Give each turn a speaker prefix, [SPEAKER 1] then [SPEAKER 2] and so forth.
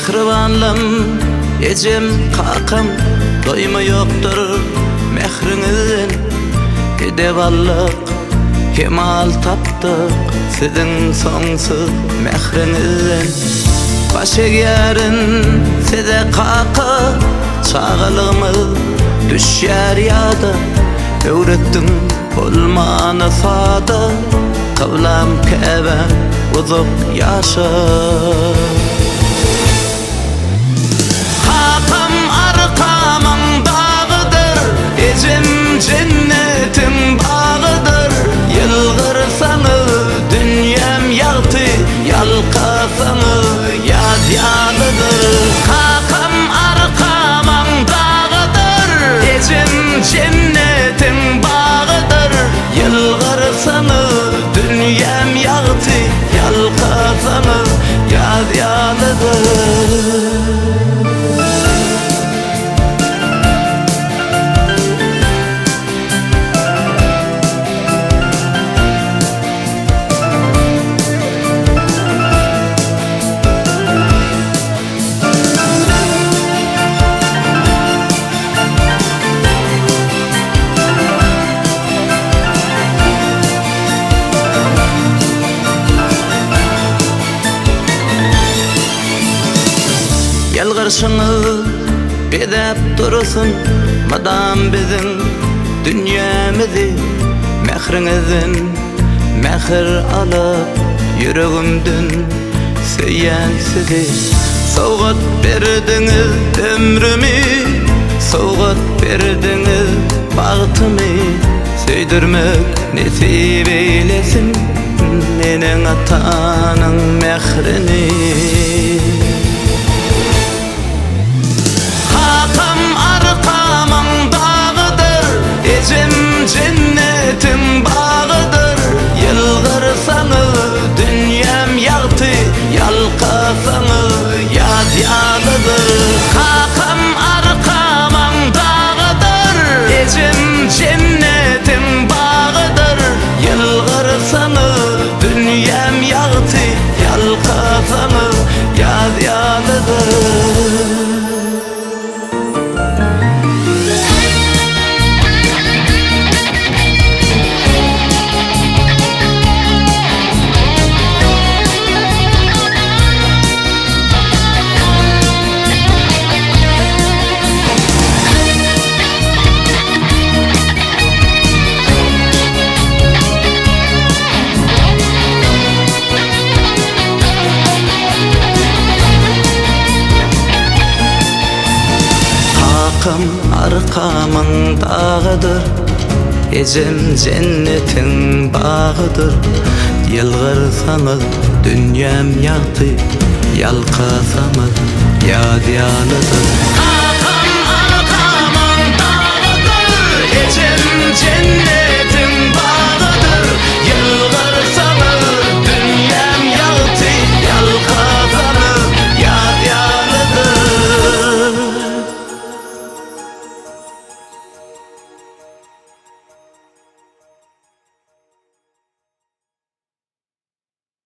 [SPEAKER 1] Mehribanlım, ecem kakam, doyma yoktur mehrinizden. Edeballık, kemal taptık sizin sonsuz mehrinizden. Baş egerin size kakı, çağılığımız düşer yadı. Öğrettin olmanı sadı, kıvlam kebe uzuk yaşa. Cennetin bağıdır, yılgırsanız dünyam yaltı, yalkasanız yaz yalıdır. Kakam arkamam dağıdır, ecem cennetin bağıdır, yılgırsanız dünyam yaltı, yalkasanız yaz yalıdır. Yalgırşınız bedep dursun, madam bizim dünyamızı. Mehrinizden mehir alıp yüreğimden söyleyen sizi. Soğut verdiniz ömrümü, soğut verdiniz bağıtımı. Söydürmek nesip eylesin nenen atanın mehrini. Cennetin bağıdır, yılgırsanız dünyam yaltı, yalkasanız yaz yalıdır. Kakam arkamam dağıdır, ecem cennetin bağıdır, yılgırsanız dünyam yaltı, yalkasanız yaz yalıdır. Arkamın dağıdır, ecem cennetin bağıdır, yılgırsanız dünyam yaktı, yalkasanız yad yalıdır. Arkamın dağıdır, ecem cennet